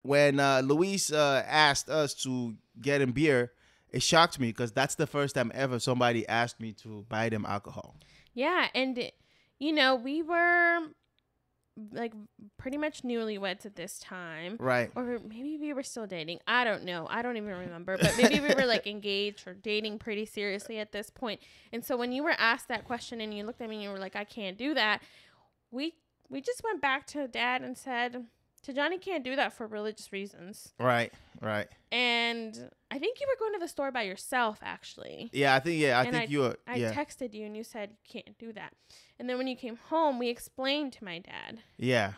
when Luis asked us to get him beer, it shocked me because that's the first time ever somebody asked me to buy them alcohol. Yeah, and we were like pretty much newlyweds at this time. Right. Or maybe we were still dating. I don't know. I don't even remember. But maybe we were like engaged or dating pretty seriously at this point. And so when you were asked that question and you looked at me and you were like, I can't do that. We just went back to Dad and said, Tijani can't do that for religious reasons. Right. And I think you were going to the store by yourself, actually. Yeah, I think you were. I texted you and you said you can't do that. And then when you came home, we explained to my dad. Yeah.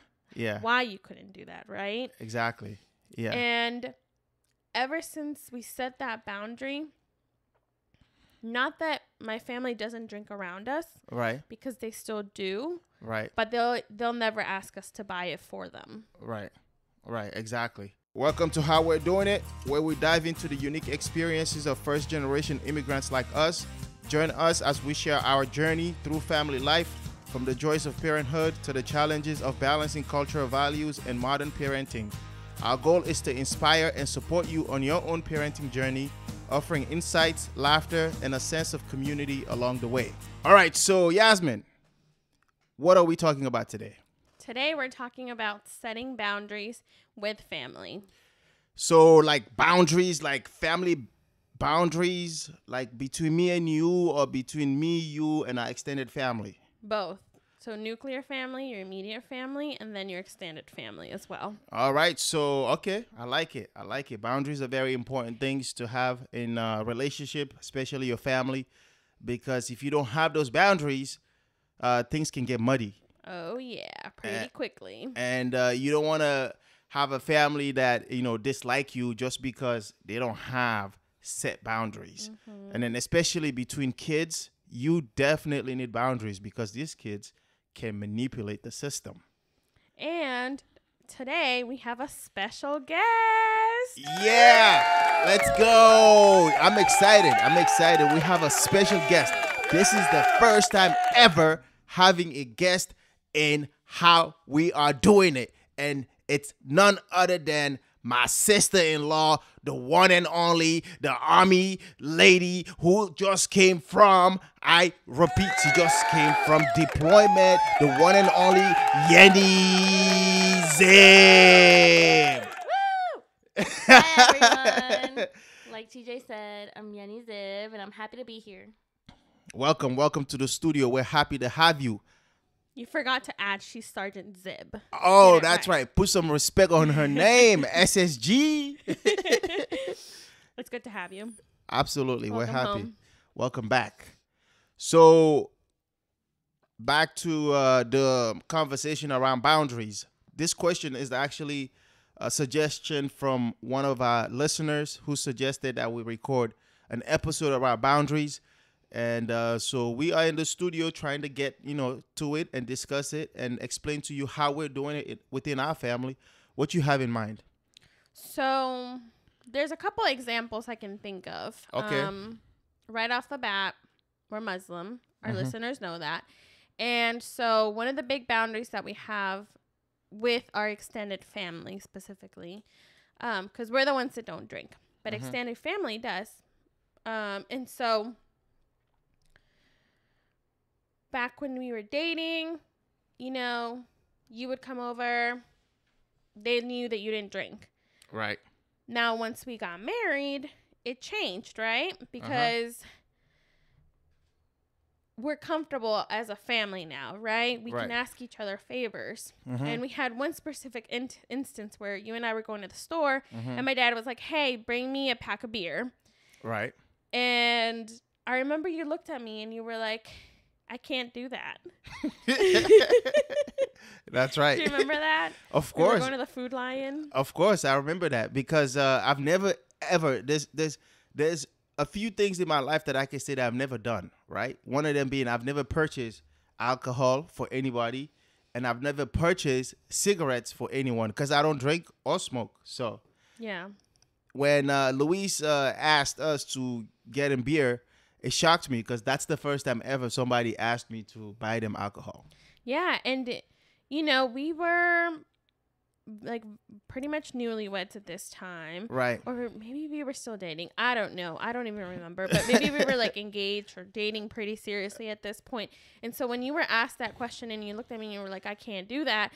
Why you couldn't do that, right? Exactly. Yeah. And ever since we set that boundary, not that my family doesn't drink around us. Right. Because they still do. Right. But they'll never ask us to buy it for them. Right. Exactly. Welcome to How We're Doing It, where we dive into the unique experiences of first-generation immigrants like us. Join us as we share our journey through family life, from the joys of parenthood to the challenges of balancing cultural values and modern parenting. Our goal is to inspire and support you on your own parenting journey, offering insights, laughter, and a sense of community along the way. All right, so Yazmin, what are we talking about today? Today, we're talking about setting boundaries with family. So, like boundaries, like family boundaries, like between me and you, or between me, you, and our extended family? Both. So, nuclear family, your immediate family, and then your extended family as well. All right. So, okay. I like it. Boundaries are very important things to have in a relationship, especially your family, because if you don't have those boundaries, things can get muddy. Oh, yeah. Pretty quickly. And you don't want to have a family that, dislike you just because they don't have set boundaries. Mm-hmm. And then especially between kids, you definitely need boundaries because these kids can manipulate the system. And today we have a special guest. Yeah, let's go. I'm excited. We have a special guest. This is the first time ever having a guest in How We Are Doing It. And it's none other than my sister-in-law, the one and only, the army lady who just came from, I repeat, she just came from deployment, the one and only Yeni Dzib. Woo! Hi, everyone. Like TJ said, I'm Yeni Dzib, and I'm happy to be here. Welcome to the studio. We're happy to have you. You forgot to add she's Sergeant Dzib. Oh, that's right. Put some respect on her name, SSG. It's good to have you. Absolutely. Welcome We're happy. home. Welcome back. So, back to the conversation around boundaries. This question is actually a suggestion from one of our listeners who suggested that we record an episode about boundaries. And so we are in the studio trying to get, to it and discuss it and explain to you how we're doing it within our family. What you have in mind? So there's a couple examples I can think of. Okay. Right off the bat, we're Muslim. Our listeners know that. And so one of the big boundaries that we have with our extended family specifically, because we're the ones that don't drink, but extended family does. And so back when we were dating, you would come over. They knew that you didn't drink. Right. Now, once we got married, it changed, right? Because we're comfortable as a family now, right? We can ask each other favors. And we had one specific instance where you and I were going to the store, and my dad was like, hey, bring me a pack of beer. Right. And I remember you looked at me and you were like, I can't do that. That's right. Do you remember that? Of course. We were going to the Food Lion. Of course, I remember that because I've never ever there's a few things in my life that I can say that I've never done. Right. One of them being I've never purchased alcohol for anybody, and I've never purchased cigarettes for anyone because I don't drink or smoke. So yeah, when Luis asked us to get him beer, it shocked me because that's the first time ever somebody asked me to buy them alcohol. Yeah, and we were like pretty much newlyweds at this time. Right. Or maybe we were still dating. I don't know. I don't even remember. But maybe we were like engaged or dating pretty seriously at this point. And so when you were asked that question and you looked at me and you were like, I can't do that.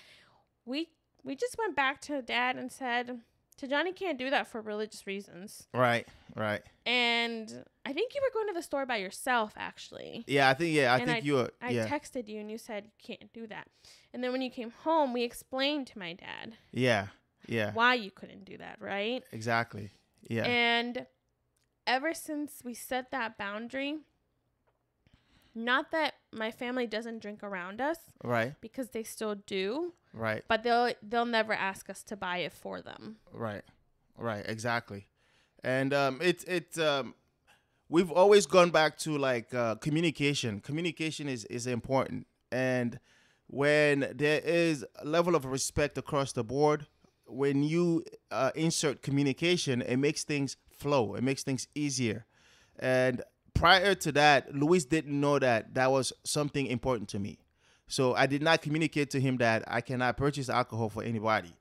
We just went back to Dad and said, Tijani can't do that for religious reasons. Right. Right. And I think you were going to the store by yourself, actually. Yeah, I think you were. I texted you and you said you can't do that. And then when you came home, we explained to my dad. Yeah. Yeah. Why you couldn't do that, right? Exactly. Yeah. And ever since we set that boundary, not that my family doesn't drink around us. Right. Because they still do. Right. But they'll never ask us to buy it for them. Right. Right. Exactly. And we've always gone back to like communication. Communication is important. And when there is a level of respect across the board, when you insert communication, it makes things flow. It makes things easier. And prior to that, Luis didn't know that was something important to me. So I did not communicate to him that I cannot purchase alcohol for anybody.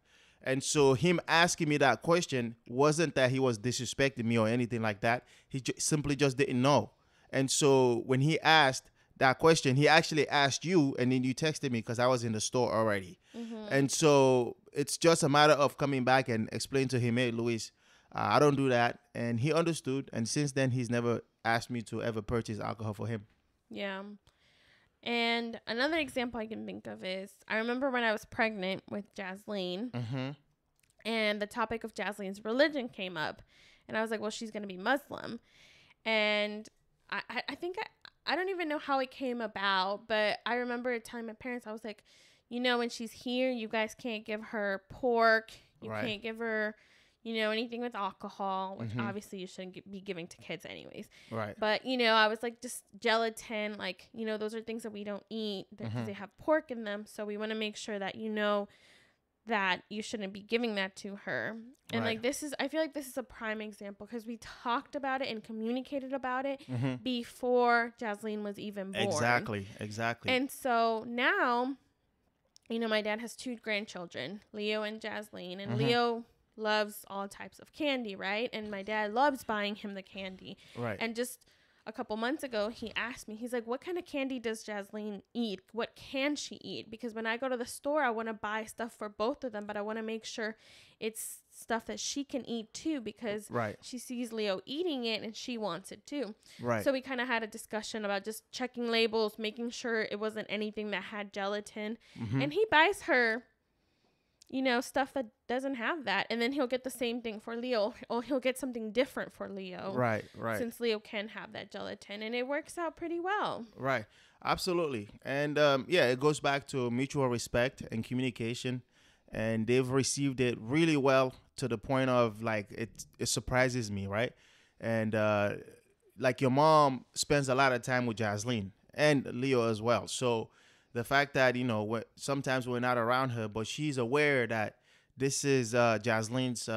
And so him asking me that question wasn't that he was disrespecting me or anything like that. He simply just didn't know. And so when he asked that question, he actually asked you, and then you texted me because I was in the store already. Mm-hmm. And so it's just a matter of coming back and explain to him, hey, Luis, I don't do that. And he understood. And since then, he's never asked me to ever purchase alcohol for him. Yeah. And another example I can think of is I remember when I was pregnant with Yazmin, mm-hmm. and the topic of Yazmin's religion came up. And I was like, well, she's going to be Muslim. And I think I don't even know how it came about, but I remember telling my parents, I was like, when she's here, you guys can't give her pork. You right. can't give her, anything with alcohol, which mm-hmm. obviously you shouldn't be giving to kids anyways. Right. But, I was like, just gelatin, like, those are things that we don't eat because mm-hmm. they have pork in them. So we want to make sure that, that you shouldn't be giving that to her. And right. like, I feel like this is a prime example because we talked about it and communicated about it mm-hmm. before Yazmin was even born. Exactly. And so now, my dad has 2 grandchildren, Leo and Yazmin, and mm-hmm. Leo loves all types of candy, right? And my dad loves buying him the candy. Right. And just a couple months ago, he asked me, he's like, what kind of candy does Yazmin eat? What can she eat? Because when I go to the store, I want to buy stuff for both of them, but I want to make sure it's stuff that she can eat too, because right. she sees Leo eating it and she wants it too. Right. So we kind of had a discussion about just checking labels, making sure it wasn't anything that had gelatin. Mm-hmm. And he buys her stuff that doesn't have that. And then he'll get the same thing for Leo, or he'll get something different for Leo. Right. Since Leo can have that gelatin, and it works out pretty well. Right. Absolutely. And it goes back to mutual respect and communication. And they've received it really well to the point of like, it surprises me. Right. And like your mom spends a lot of time with Yazmin and Leo as well. So the fact that, sometimes we're not around her, but she's aware that this is Yazmin's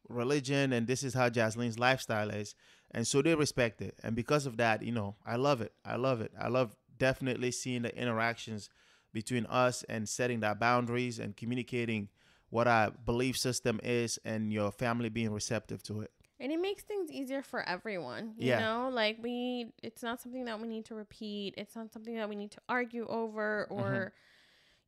religion and this is how Yazmin's lifestyle is. And so they respect it. And because of that, I love it. I love definitely seeing the interactions between us and setting that boundaries and communicating what our belief system is and your family being receptive to it. And it makes things easier for everyone, you know, like it's not something that we need to repeat. It's not something that we need to argue over or,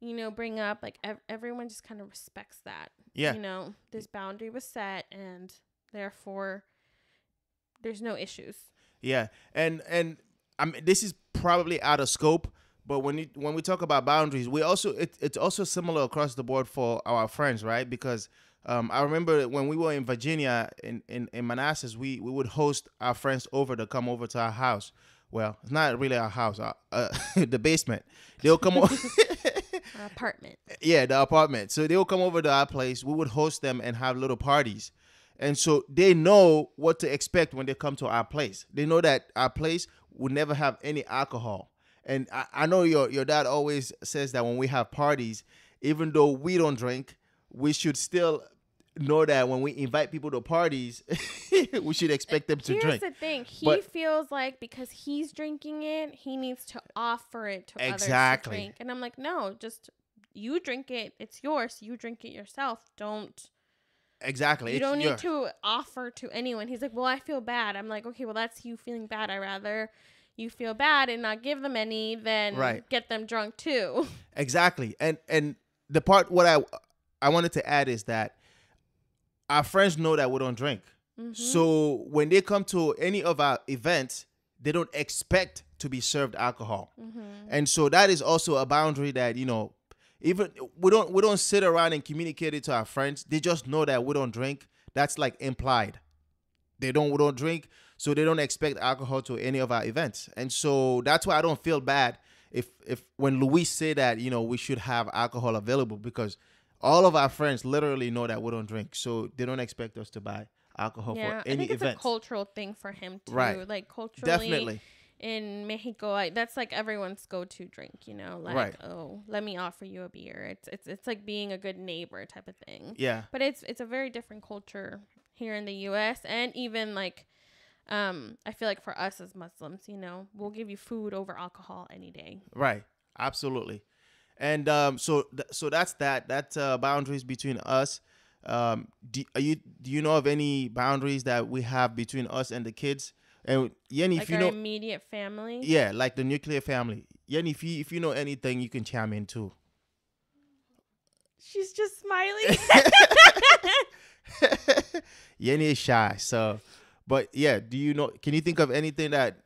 mm-hmm. Bring up. Like everyone just kind of respects that. Yeah. This boundary was set and therefore there's no issues. Yeah. And I mean, this is probably out of scope, but when we talk about boundaries, it's also similar across the board for our friends, right? Because I remember when we were in Virginia, in Manassas, we would host our friends over to come over to our house. Well, it's not really our house, the basement. They'll come over. Our apartment. Yeah, the apartment. So they'll come over to our place. We would host them and have little parties. And so they know what to expect when they come to our place. They know that our place would never have any alcohol. And I know your dad always says that when we have parties, even though we don't drink, we should still know that when we invite people to parties, we should expect them to drink. Here's the thing. He feels like because he's drinking it, he needs to offer it to others to drink. And I'm like, no, just, you drink it, it's yours. You drink it yourself. Exactly. You don't need to offer to anyone. He's like, well, I feel bad. I'm like, okay, well, that's you feeling bad. I rather you feel bad and not give them any than get them drunk too. Exactly. And the part what I wanted to add is that our friends know that we don't drink. Mm-hmm. So when they come to any of our events, they don't expect to be served alcohol. Mm-hmm. And so that is also a boundary that, you know, even we don't sit around and communicate it to our friends. They just know that we don't drink. That's like implied. We don't drink, so they don't expect alcohol to any of our events. And so that's why I don't feel bad if when Luis say that, you know, we should have alcohol available, because all of our friends literally know that we don't drink. So they don't expect us to buy alcohol for any event. I think it's a cultural thing for him too. Right. Like culturally. Definitely. In Mexico, that's like everyone's go-to drink, you know, like, oh, let me offer you a beer. It's like being a good neighbor type of thing. Yeah. But it's a very different culture here in the U.S. and even like, I feel like for us as Muslims, you know, we'll give you food over alcohol any day. Right. Absolutely. And so that's that's boundaries between us. Do you know of any boundaries that we have between us and the kids? And Yeni, like if you our know immediate family, yeah, like the nuclear family. Yeni, if you know anything, you can chime in too. She's just smiling. Yeni is shy, so but yeah, do you know? Can you think of anything that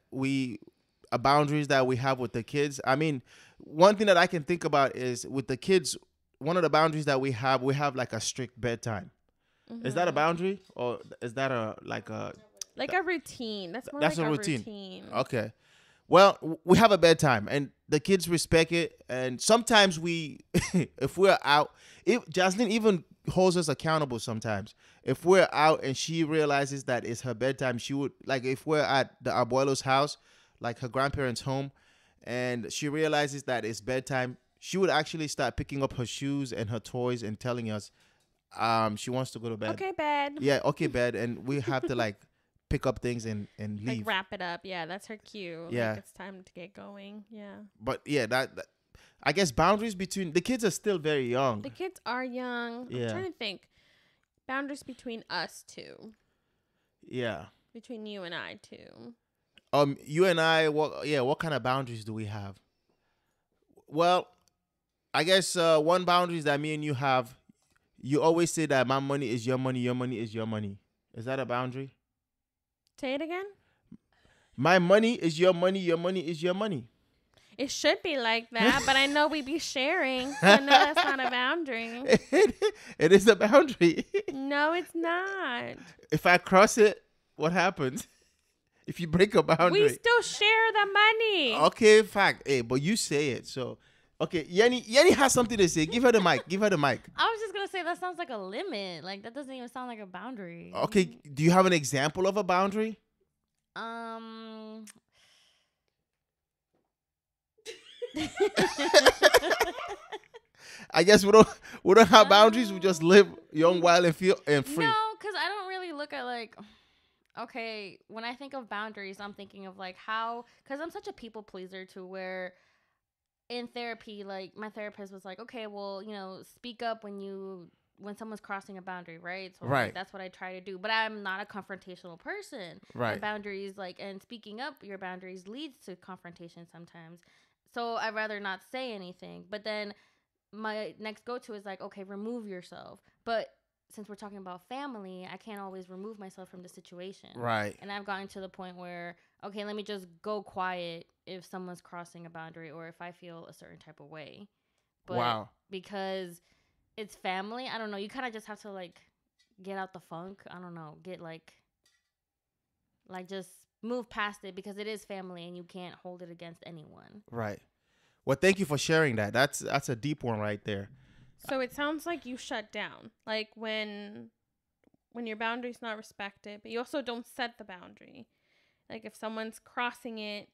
boundaries that we have with the kids? I mean, one thing that I can think about is with the kids. One of the boundaries that we have like a strict bedtime. Mm-hmm. Is that a boundary, or is that a routine? That's more like a routine. Okay. Well, we have a bedtime and the kids respect it. And sometimes if we're out, Yazmin even holds us accountable sometimes. If we're out and she realizes that it's her bedtime, she would, like if we're at the abuelo's house, like her grandparents' home, and she realizes that it's bedtime, she would actually start picking up her shoes and her toys and telling us she wants to go to bed. Okay, bed. Yeah, okay, bed. And we have to like pick up things and leave. Like wrap it up. Yeah, that's her cue. Yeah. Like it's time to get going. Yeah. But yeah, that I guess boundaries between the kids are still very young. The kids are young. Yeah. I'm trying to think. Boundaries between us two. Yeah. Between you and I too. You and I, what kind of boundaries do we have? Well, I guess one boundary is that me and you have. You always say that my money is your money is your money. Is that a boundary? Say it again. My money is your money is your money. It should be like that, but I know we be sharing. So no, that's not a boundary. It is a boundary. No, it's not. If I cross it, what happens? If you break a boundary. We still share the money. Okay, fact. Hey, but you say it, so... Okay, Yeni has something to say. Give her the mic. I was just going to say that sounds like a limit. Like, that doesn't even sound like a boundary. Okay, do you have an example of a boundary? I guess we don't have boundaries. We just live young, wild, and free. No, because I don't really look at like... Okay, when I think of boundaries, I'm thinking of like how... Because I'm such a people pleaser to where... In therapy, like my therapist was like, okay, well, you know, speak up when someone's crossing a boundary, right? So right. Like, that's what I try to do. But I'm not a confrontational person. Right. The boundaries, and speaking up your boundaries leads to confrontation sometimes. So I'd rather not say anything. But then my next go-to is like, okay, remove yourself. But since we're talking about family, I can't always remove myself from the situation. Right. And I've gotten to the point where, okay, let me just go quiet if someone's crossing a boundary or if I feel a certain type of way. But wow. Because it's family, I don't know. You kind of just have to, like, get out the funk. I don't know. Get, like, just move past it because it is family and you can't hold it against anyone. Right. Well, thank you for sharing that. That's a deep one right there. So it sounds like you shut down, like when your boundary's not respected, but you also don't set the boundary. Like if someone's crossing it,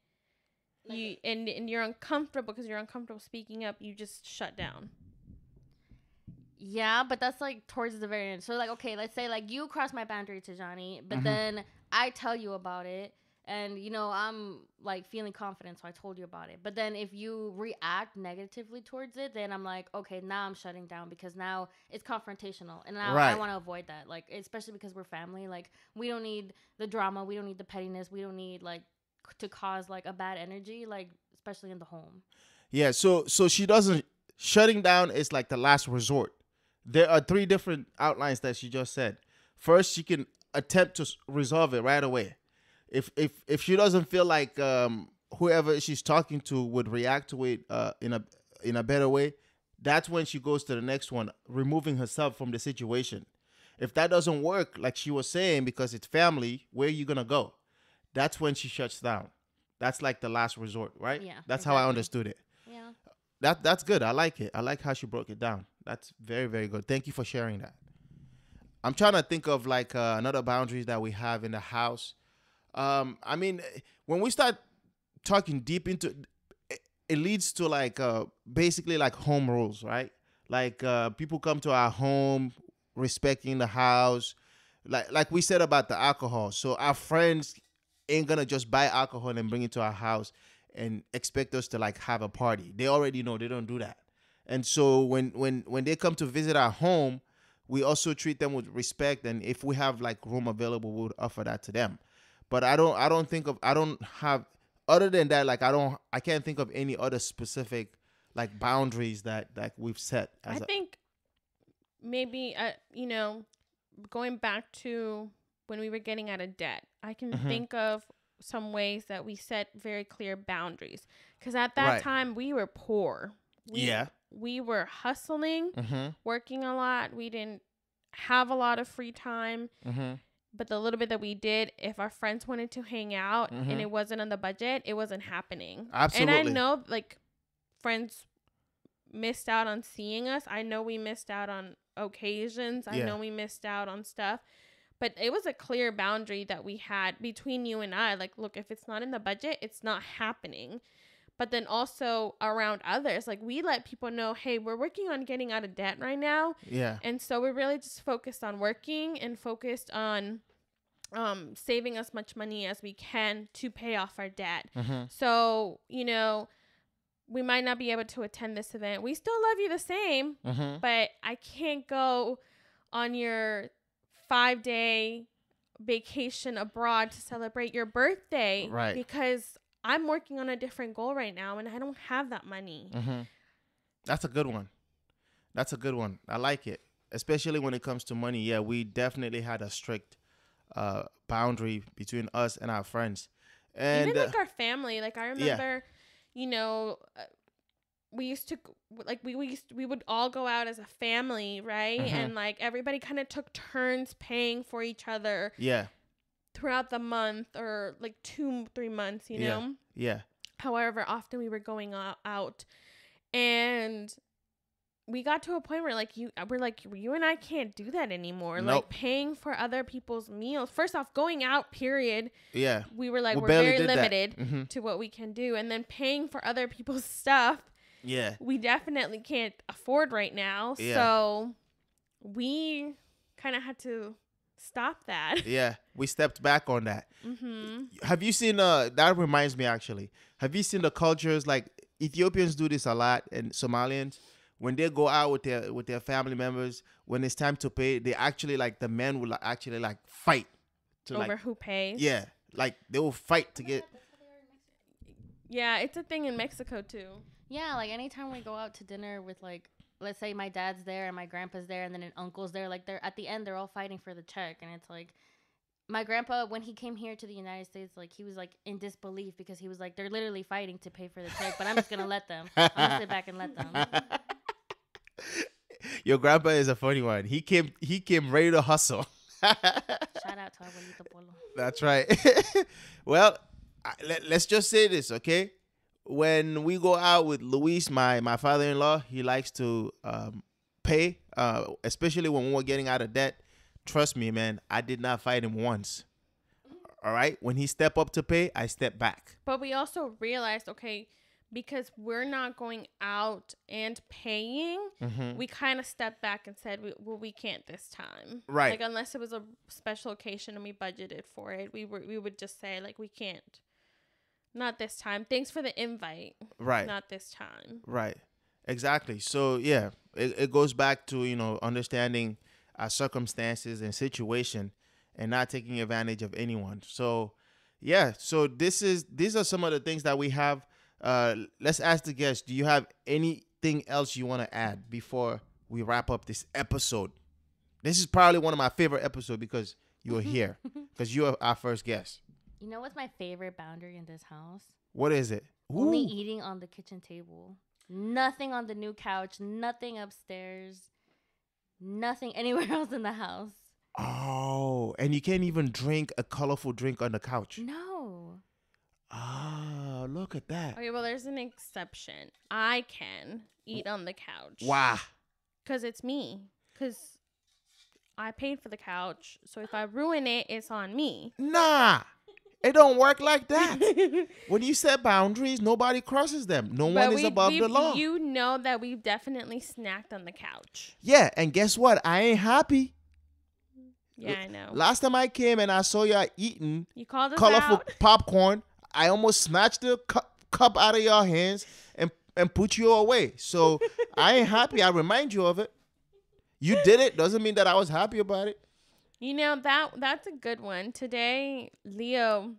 and you're uncomfortable because you're uncomfortable speaking up, you just shut down. Yeah, but that's like towards the very end. So like, okay, let's say like you cross my boundary, Tijani, but then I tell you about it, And, you know, I'm like feeling confident, so I told you about it. But then if you react negatively towards it, then I'm like, okay, now I'm shutting down because now it's confrontational. And now I Right. want to avoid that. Like, especially because we're family. Like, we don't need the drama. We don't need the pettiness. We don't need, like, to cause, like, a bad energy, like, especially in the home. Yeah. So she doesn't, shutting down is like the last resort. There are three different outlines that she just said. First, she can attempt to resolve it right away. If she doesn't feel like whoever she's talking to would react to it in a better way, that's when she goes to the next one, removing herself from the situation. If that doesn't work, like she was saying, because it's family, where are you gonna go? That's when she shuts down. That's like the last resort, right? Yeah, That's how I exactly. understood it. Yeah. That's good. I like it. I like how she broke it down. That's very, very good. Thank you for sharing that. I'm trying to think of like another boundaries that we have in the house. I mean, when we start talking deep into it leads to like basically like home rules, right? Like people come to our home respecting the house, like we said about the alcohol. So our friends ain't gonna just buy alcohol and bring it to our house and expect us to like have a party. They already know they don't do that. And so when they come to visit our home, we also treat them with respect. And if we have like room available, we would offer that to them. But I don't have, other than that, like I can't think of any other specific like boundaries that we've set. I think maybe, you know, going back to when we were getting out of debt, I can think of some ways that we set very clear boundaries. Because at that Right. time, we were poor. We were hustling, working a lot. We didn't have a lot of free time. But the little bit that we did, if our friends wanted to hang out and it wasn't on the budget, it wasn't happening. Absolutely. And I know like friends missed out on seeing us. I know we missed out on occasions. I know we missed out on stuff. But it was a clear boundary that we had between you and I. Like, look, if it's not in the budget, it's not happening. But then also around others, like we let people know, hey, we're working on getting out of debt right now. Yeah. And so we're really just focused on working and focused on saving as much money as we can to pay off our debt. So, you know, we might not be able to attend this event. We still love you the same, but I can't go on your 5-day vacation abroad to celebrate your birthday. Right. Because I'm working on a different goal right now and I don't have that money. That's a good one. That's a good one. I like it. Especially when it comes to money. Yeah, we definitely had a strict boundary between us and our friends. And even like our family. Like I remember, you know, we used to like we would all go out as a family, right? And like everybody kind of took turns paying for each other. Yeah. Throughout the month or like 2-3 months, you know? Yeah. However often we were going out, and we got to a point where like you and I can't do that anymore. Nope. Like paying for other people's meals. First off, going out, period. Yeah. We were like, we're barely very did that. limited to what we can do. And then paying for other people's stuff. Yeah. We definitely can't afford right now. Yeah. So we kind of had to stop that. Yeah, we stepped back on that. Have you seen that reminds me actually, have you seen the cultures, like Ethiopians do this a lot, and Somalians, when they go out with their family members, when it's time to pay, they actually like the men will actually like fight to Over like, who pays. yeah, like they will fight to get. Yeah, it's a thing in Mexico too. Yeah, like anytime we go out to dinner with like, let's say my dad's there and my grandpa's there and then an uncle's there, like they're at the end, they're all fighting for the check. And it's like, my grandpa, when he came here to the United States, like he was like in disbelief because he was like, they're literally fighting to pay for the check, but I'm just going to let them. I'm going to sit back and let them. Your grandpa is a funny one. He came ready to hustle. Shout out to Abuelito Polo. That's right. Well, let's just say this, okay? When we go out with Luis, my father-in-law, he likes to pay, especially when we're getting out of debt. Trust me, man, I did not fight him once. All right? When he stepped up to pay, I stepped back. But we also realized, okay, because we're not going out and paying, we kind of stepped back and said, we can't this time. Right. Like, unless it was a special occasion and we budgeted for it, we would just say, like, we can't. Not this time. Thanks for the invite. Right. Not this time. Right. Exactly. So, yeah, it goes back to, understanding our circumstances and situation and not taking advantage of anyone. So, yeah. So these are some of the things that we have. Let's ask the guests, do you have anything else you want to add before we wrap up this episode? This is probably one of my favorite episodes because you are here, because you are our first guest. You know what's my favorite boundary in this house? What is it? Only eating on the kitchen table. Nothing on the new couch. Nothing upstairs. Nothing anywhere else in the house. Oh, and you can't even drink a colorful drink on the couch. No. Oh, look at that. Okay, well, there's an exception. I can eat on the couch. Wow. Because it's me. Because I paid for the couch. So if I ruin it, it's on me. Nah. It don't work like that. When you set boundaries, nobody crosses them. No one is above the law. You know that we've definitely snacked on the couch. Yeah, and guess what? I ain't happy. Yeah, I know. Last time I came and I saw y'all eating You called us colorful out. popcorn, I almost snatched the cup out of your hands and put you away. So I ain't happy. I remind you of it. You did it. Doesn't mean that I was happy about it. You know, that's a good one. Today, Leo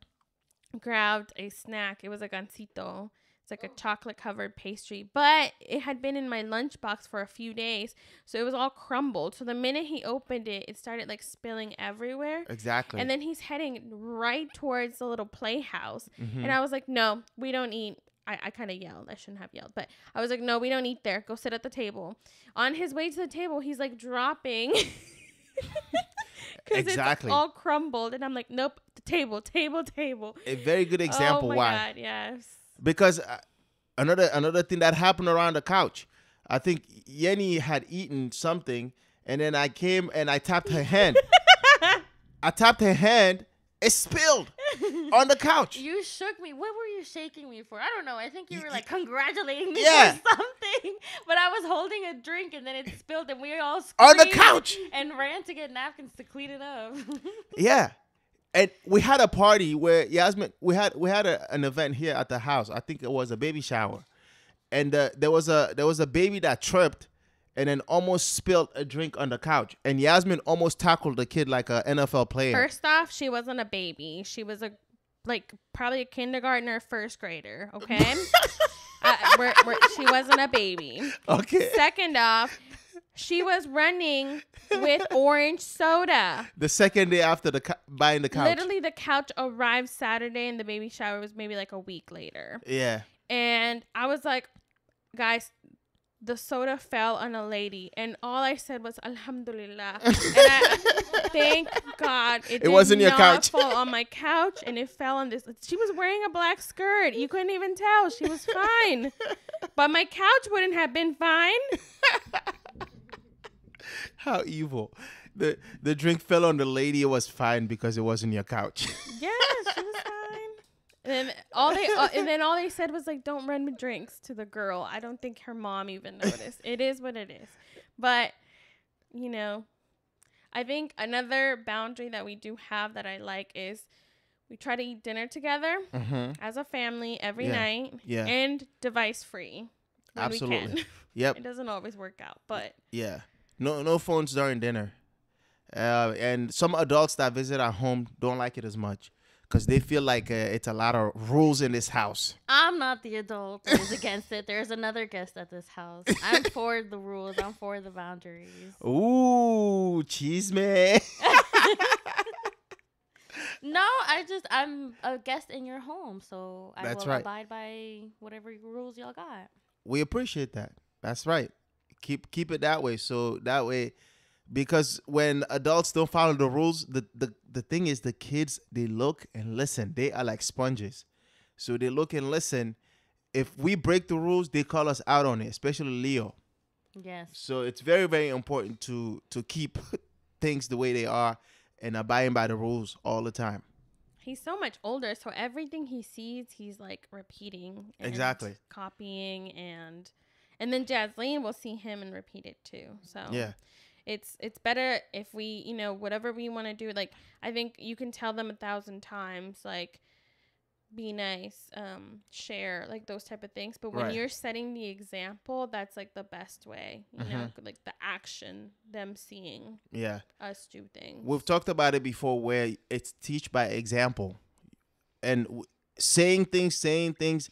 grabbed a snack. It was a gansito. It's like a chocolate-covered pastry. But it had been in my lunchbox for a few days, so it was all crumbled. So the minute he opened it, it started, like, spilling everywhere. Exactly. And then he's heading right towards the little playhouse. Mm-hmm. And I was like, no, we don't eat. I kind of yelled. I shouldn't have yelled. But I was like, no, we don't eat there. Go sit at the table. On his way to the table, he's, like, dropping... Because exactly. It's all crumbled. And I'm like, nope, table. A very good example. Oh, my why? God, yes. Because another thing that happened around the couch, I think Yeni had eaten something, and then I came and I tapped her hand. It spilled on the couch. You shook me. What were you shaking me for? I don't know. I think you were like congratulating me Yeah. for something. But I was holding a drink and then it spilled and we all On the screamed couch. and ran to get napkins to clean it up. Yeah. And we had a party where Yazmin, we had an event here at the house. I think it was a baby shower. And there was a baby that tripped and then almost spilled a drink on the couch. And Yazmin almost tackled the kid like an NFL player. First off, she wasn't a baby. She was probably a kindergartner, first grader. Okay, she wasn't a baby. Okay. Second off, she was running with orange soda. The second day after buying the couch. Literally, the couch arrived Saturday, and the baby shower was maybe like a week later. Yeah. And I was like, guys, the soda fell on a lady, and all I said was Alhamdulillah. And I thank God it wasn't did your not couch. fall on my couch, and it fell on this. She was wearing a black skirt. You couldn't even tell. She was fine. But my couch wouldn't have been fine. How evil. The drink fell on the lady. It was fine because it wasn't your couch. Yes, she was fine. And then all they said was like, "Don't run with drinks to the girl." I don't think her mom even noticed. It is what it is. But I think another boundary that we do have that I like is we try to eat dinner together as a family every night. Yeah. And device free. Absolutely. We can. Yep. It doesn't always work out, but Yeah. No phones during dinner. And some adults that visit our home don't like it as much because they feel like it's a lot of rules in this house. I'm not the adult who's against it. There's another guest at this house. I'm for the rules. I'm for the boundaries. Ooh, cheese man. No, I'm a guest in your home, so I That's will right. abide by whatever rules y'all got. We appreciate that. That's right. Keep it that way. So that way, because when adults don't follow the rules, the thing is the kids, they look and listen. They are like sponges. So they look and listen. If we break the rules, they call us out on it, especially Leo. Yes. So it's very, very important to keep things the way they are and abiding by the rules all the time. he's so much older, so everything he sees, he's like repeating, and Exactly. copying, and then Jaslyn will see him and repeat it too. So Yeah. it's better if we, you know, whatever we want to do. Like, I think you can tell them 1,000 times, like, be nice, share, like those type of things. But when Right. you're setting the example, that's like the best way, you know, like the action, them seeing Yeah. us do things. We've talked about it before where it's teach by example. And saying things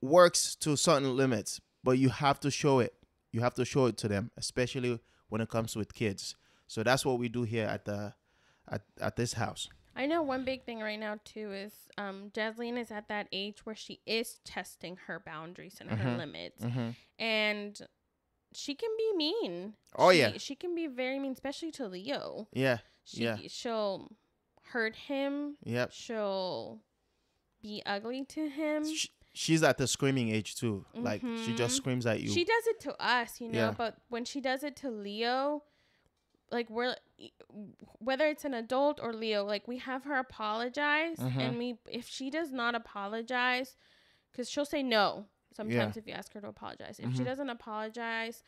works to certain limits, but you have to show it. You have to show it to them, especially when it comes with kids. So that's what we do here at this house. I know one big thing right now too is Jaslyn is at that age where she is testing her boundaries and her limits, and she can be mean. Oh, she, yeah. She can be very mean, especially to Leo. Yeah. She'll hurt him. Yep. She'll be ugly to him. She's at the screaming age too. Like, she just screams at you. She does it to us, you know, Yeah. but when she does it to Leo, like, we're, whether it's an adult or Leo, like, we have her apologize, and if she does not apologize, because she'll say no sometimes if you ask her to apologize. If she doesn't apologize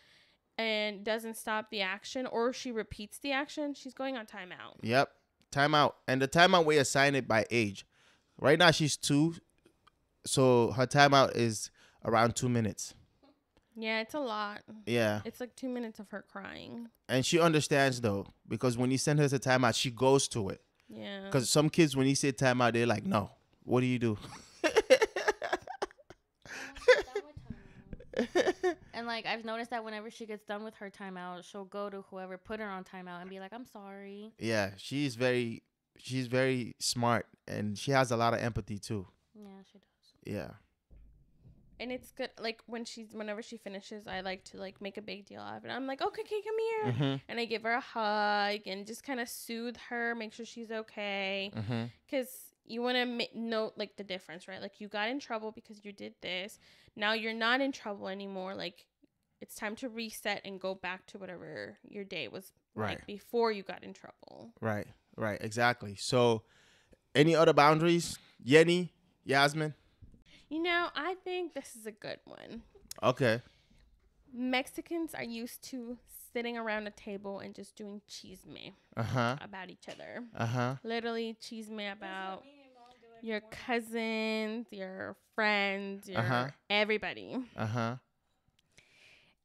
and doesn't stop the action, or she repeats the action, she's going on timeout. Yep. Timeout. And the timeout, we assign it by age. Right now she's 2, so her timeout is around 2 minutes. Yeah, it's a lot. Yeah. It's like 2 minutes of her crying. And she understands though, because when you send her to timeout, she goes to it. Yeah. Because some kids, when you say timeout, they're like, no, what do you do? And like, I've noticed that whenever she gets done with her timeout, she'll go to whoever put her on timeout and be like, I'm sorry. Yeah, she's very smart, and she has a lot of empathy too. Yeah, she does. Yeah. And it's good, like, whenever she finishes, I like to, like, make a big deal out of it. I'm like, okay, come here. And I give her a hug and just kind of soothe her, make sure she's okay. Because you want to note, like, the difference, right? Like, you got in trouble because you did this. Now you're not in trouble anymore. Like, it's time to reset and go back to whatever your day was like before you got in trouble. Right, exactly. So, any other boundaries? Yeni, Yazmin? You know, I think this is a good one. Okay. Mexicans are used to sitting around a table and just doing chisme about each other. Literally chisme about your cousins, your friends, your everybody.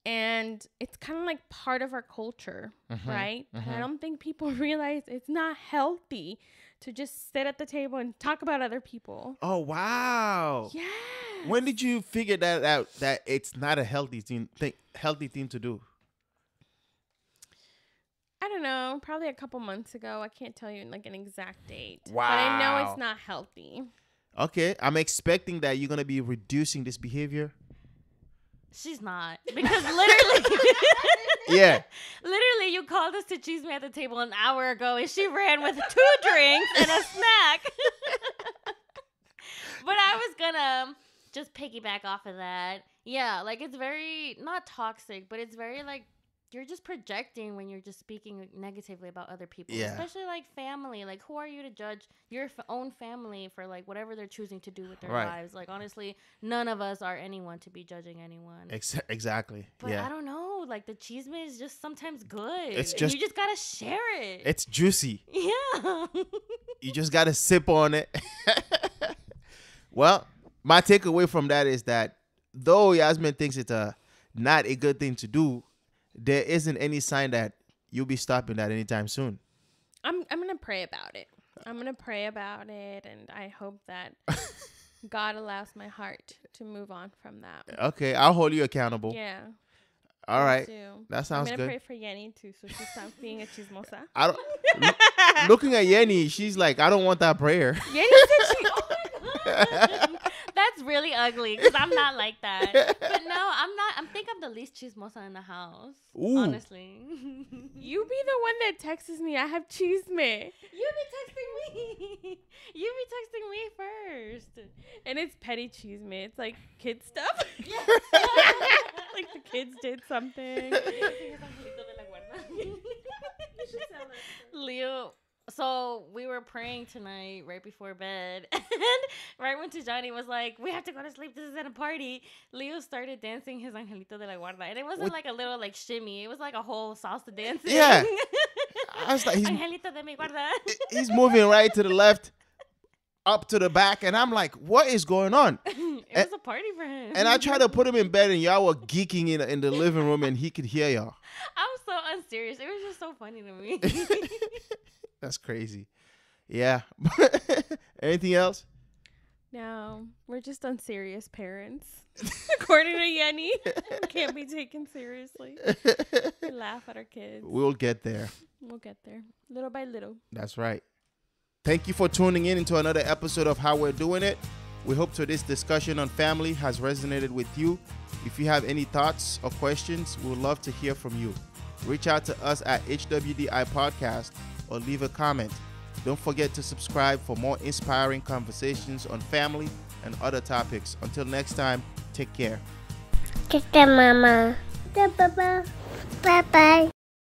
And it's kind of like part of our culture, right? But I don't think people realize it's not healthy to just sit at the table and talk about other people. Oh, wow. Yeah. When did you figure that out, that it's not a healthy thing to do? I don't know. Probably a couple months ago. I can't tell you like an exact date. Wow. But I know it's not healthy. Okay. I'm expecting that you're going to be reducing this behavior. She's not. Because literally... Yeah. Literally, you called us to cheese me at the table an hour ago, and she ran with 2 drinks and a snack. But I was gonna just piggyback off of that. Yeah, like, it's very, not toxic, but it's very, like, you're just projecting when you're just speaking negatively about other people. Yeah. Especially, like, family. Like, who are you to judge your own family for, like, whatever they're choosing to do with their lives? Like, honestly, none of us are anyone to be judging anyone. Exactly. But I don't know. Like, the chisme is just sometimes good. It's and just... you just gotta share it. It's juicy. Yeah. You just gotta sip on it. Well, my takeaway from that is that though Yazmin thinks it's not a good thing to do, there isn't any sign that you'll be stopping that anytime soon. I'm gonna pray about it. And I hope that God allows my heart to move on from that. Okay, I'll hold you accountable. Yeah. All right. Too. That sounds good. I'm gonna pray for Yeni too, so she stops being a chismosa. Looking at Yeni, she's like, I don't want that prayer. Yeni said she. Oh my God. That's really ugly because I'm not like that. But no, I'm not. I think I'm the least chismosa in the house. Ooh. Honestly. You be the one that texts me. I have chisme. You be texting me. You be texting me first. And it's petty chisme. It's like kid stuff. Like the kids did something. Leo So we were praying tonight right before bed, and right when Tijani was like, "We have to go to sleep. This is at a party." Leo started dancing his Angelito de la Guarda, and it wasn't like a little like shimmy. It was like a whole salsa dancing. Yeah. I was like, Angelito de mi guarda. he's moving right to the left, up to the back, and I'm like, what is going on? It was a party for him. And I tried to put him in bed, and y'all were geeking in the living room, and he could hear y'all. I'm so unserious. It was just so funny to me. That's crazy. Yeah. Anything else? No, we're just unserious parents. According to Yeni, we can't be taken seriously. We laugh at our kids. We'll get there. We'll get there, little by little. That's right. Thank you for tuning in into another episode of How We're Doing It. We hope today's discussion on family has resonated with you. If you have any thoughts or questions, we would love to hear from you. Reach out to us at HWDI Podcast or leave a comment. Don't forget to subscribe for more inspiring conversations on family and other topics. Until next time, take care. Take care, Mama. Bye-bye. Bye-bye.